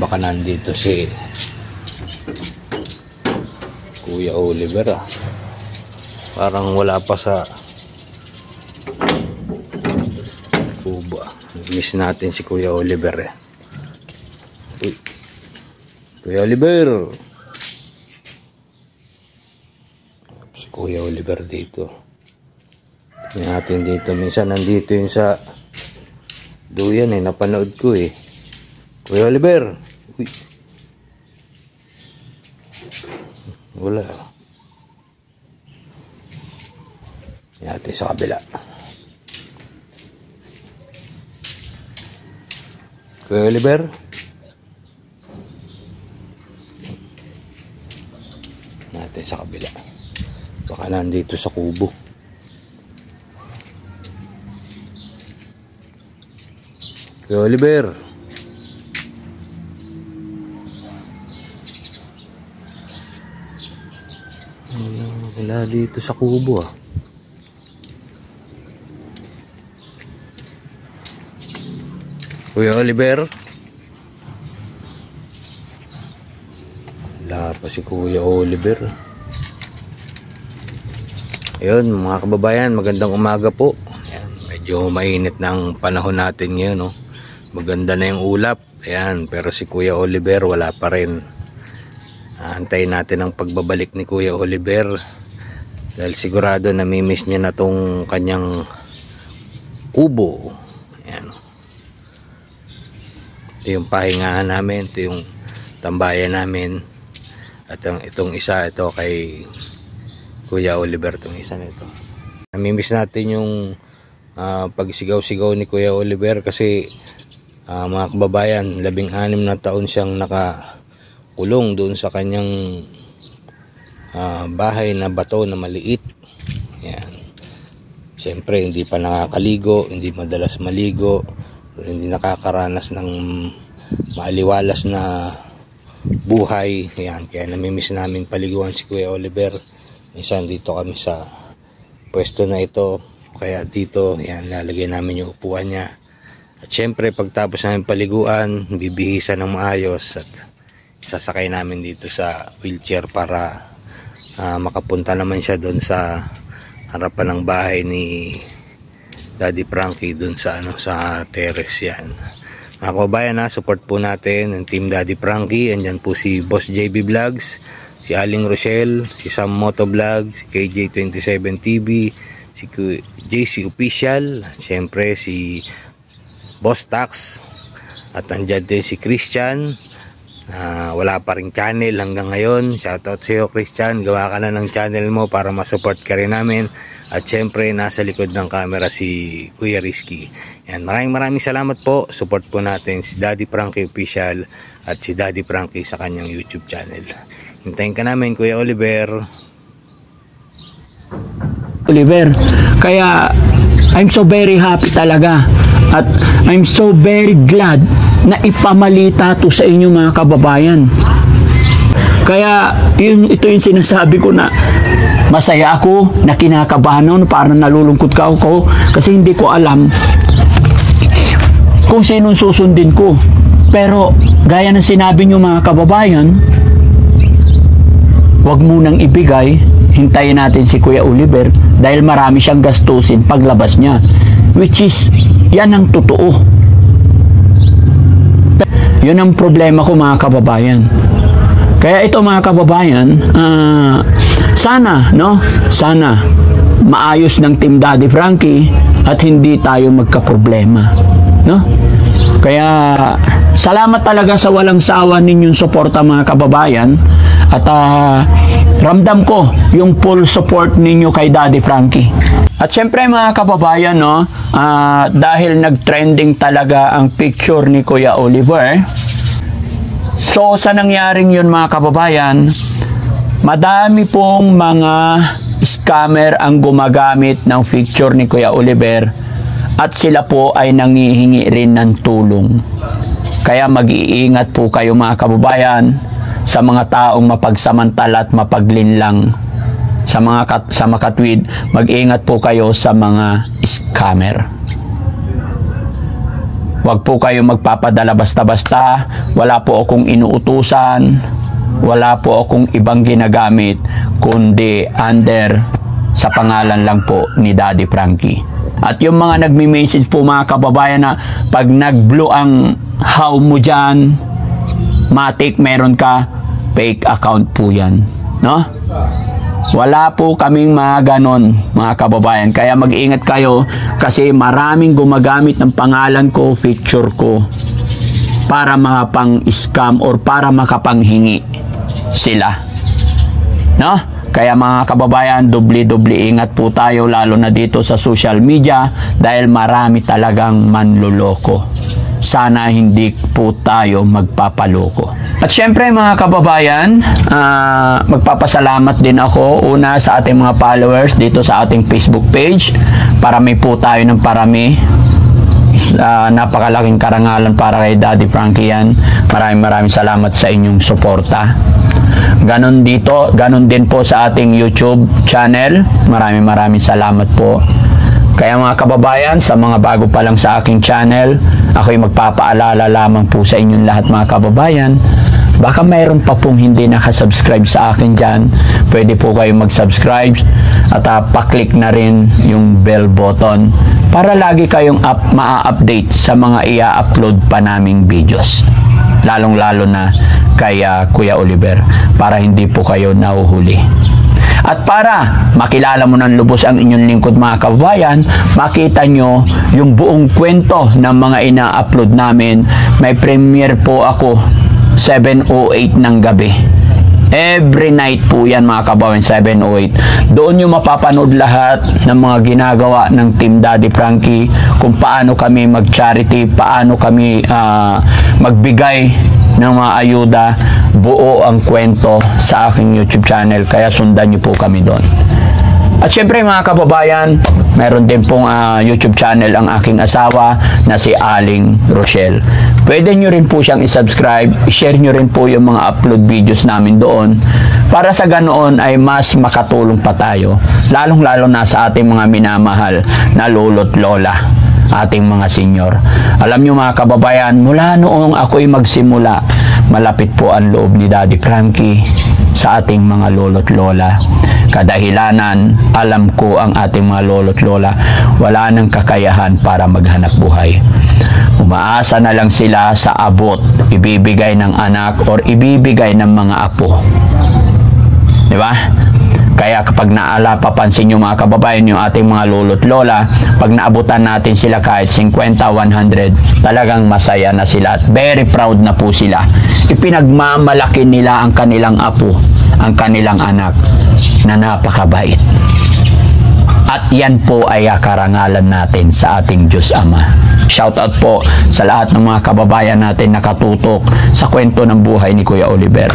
baka nandito si Kuya Oliver parang wala pa sa kubo. Miss natin si Kuya Oliver Uy. Kuya Oliver, si Kuya Oliver dito. Tingnan natin dito. Minsan nandito yung sa duyan napanood ko Kuya Oliver. Uy. Wala. Tingnan natin sa kabila. Kuya Oliver. Natin sa kabila. Baka nandito sa kubo. Kuya Oliver. Wala dito sa kubo Kuya Oliver. Wala pa si Kuya Oliver. Ayun mga kababayan, magandang umaga po. Ayan, medyo mainit ng panahon natin ngayon Maganda na yung ulap. Ayan, pero si Kuya Oliver wala pa rin. Antayin natin ang pagbabalik ni Kuya Oliver. Dahil sigurado namimiss niya na tong kanyang kubo. Ayan. Ito yung pahingahan namin. Ito yung tambayan namin. At itong isa, ito kay Kuya Oliver. Itong isa nito. Namimiss natin yung pagsigaw-sigaw ni Kuya Oliver kasi mga kababayan, 16 na taon siyang nakakulong doon sa kanyang bahay na bato na maliit. Yan. Siyempre hindi pa nakakaligo, hindi madalas maligo, hindi nakakaranas ng maaliwalas na buhay. Yan. Kaya namimiss namin paliguan si Kuya Oliver. Minsan dito kami sa pwesto na ito, kaya dito yan, lalagay namin yung upuan niya. At syempre pagtapos namin paliguan, bibihisan ng maayos at sasakay namin dito sa wheelchair para makapunta naman siya doon sa harapan ng bahay ni Daddy Frankie doon sa sa terrace. Yan mga kababayan, support po natin ang Team Daddy Frankie. Andyan po si Boss JB Vlogs, si Aling Rochelle, si Sam Moto Vlog, si KJ27 TV, si JC Official, syempre si Boss Tax, at andyan din si Christian. Wala pa rin channel hanggang ngayon. Shoutout sa iyo Christian, gawa ka na ng channel mo para masupport ka rin namin. At syempre nasa likod ng camera si Kuya Rizky. Yan, maraming salamat po. Support po natin si Daddy Frankie Official at si Daddy Frankie sa kanyang YouTube channel. Hintayin ka namin Kuya Oliver. Kaya I'm so very happy talaga at I'm so very glad na ipamalita to sa inyo mga kababayan. Kaya ito yung sinasabi ko na masaya ako, na kinakabahan ako, parang nalulungkot ako kasi hindi ko alam kung sinong susundin ko. Pero gaya ng sinabi nyo mga kababayan, wag munang ibigay, hintayin natin si Kuya Oliver dahil marami siyang gastusin paglabas niya, which is yan ang totoo. Yun ang problema ko mga kababayan. Kaya ito mga kababayan, sana maayos ng Team Daddy Frankie at hindi tayo magkaproblema, no? Kaya salamat talaga sa walang sawa ninyong suporta mga kababayan at ramdam ko yung full support ninyo kay Daddy Frankie. At syempre mga kababayan, dahil nag-trending talaga ang picture ni Kuya Oliver, so sa nangyaring yun mga kababayan, madami pong mga scammer ang gumagamit ng picture ni Kuya Oliver at sila po ay nangihingi rin ng tulong. Kaya mag-iingat po kayo mga kababayan sa mga taong mapagsamantala at mapaglinlang. Sa makatwid, mag-iingat po kayo sa mga scammer. Huwag po kayo magpapadala basta-basta. Wala po akong inuutusan. Wala po akong ibang ginagamit, kundi sa pangalan lang po ni Daddy Frankie. At yung mga nagme-message po mga kababayan na pag nag-blue ang how mo dyan, matik meron ka, fake account po yan. No? Wala po kaming mga ganon, mga kababayan. Kaya mag-ingat kayo kasi maraming gumagamit ng pangalan ko, picture ko para makapang-scam or para makapanghingi sila. No? Kaya mga kababayan, doble-doble ingat po tayo lalo na dito sa social media dahil marami talagang manloloko. Sana hindi po tayo magpapaloko. At syempre mga kababayan, magpapasalamat din ako una sa ating mga followers dito sa ating Facebook page. Parami po tayo ng parami. Napakalaking karangalan para kay Daddy Frankie yan. Maraming salamat sa inyong suporta. Ganon din po sa ating YouTube channel. Maraming salamat po. Kaya mga kababayan, sa mga bago pa lang sa aking channel, ako'y magpapaalala lamang po sa inyong lahat mga kababayan. Baka mayroon pa pong hindi nakasubscribe sa akin dyan. Pwede po kayo mag-subscribe at pa-click na rin yung bell button para lagi kayong ma-update sa mga i-upload pa naming videos. Lalong-lalo na kay Kuya Oliver para hindi po kayo nahuhuli. At para makilala mo ng lubos ang inyong lingkod mga kababayan, makita nyo yung buong kwento ng mga ina-upload namin. May premiere po ako 7:08 ng gabi. Every night po yan mga kababayan, 7:08. Doon nyo mapapanood lahat ng mga ginagawa ng Team Daddy Frankie, kung paano kami mag-charity, paano kami magbigay ng mga ayuda. Buo ang kwento sa aking YouTube channel, kaya sundan nyo po kami doon. At syempre mga kababayan, meron din pong YouTube channel ang aking asawa na si Aling Rochelle. Pwede nyo rin po siyang isubscribe, share nyo rin po yung mga upload videos namin doon para sa ganoon ay mas makatulong pa tayo, lalong-lalo na sa ating mga minamahal na lolo't lola, ating mga senior. Alam nyo mga kababayan, mula noong ako'y magsimula, malapit po ang loob ni Daddy Frankie sa ating mga lolo't lola. Kadahilanan, alam ko ang ating mga lolo't lola wala nang kakayahan para maghanap buhay. Umaasa na lang sila sa abot, ibibigay ng anak or ibibigay ng mga apo. Di ba? Kaya kapag papansin nyo mga kababayan yung ating mga lolo't lola, pag naabutan natin sila kahit 50, 100, talagang masaya na sila at very proud na po sila. Ipinagmamalaki nila ang kanilang apo, ang kanilang anak na napakabait. At yan po ay karangalan natin sa ating Diyos Ama. Shoutout po sa lahat ng mga kababayan natin nakatutok sa kwento ng buhay ni Kuya Oliver.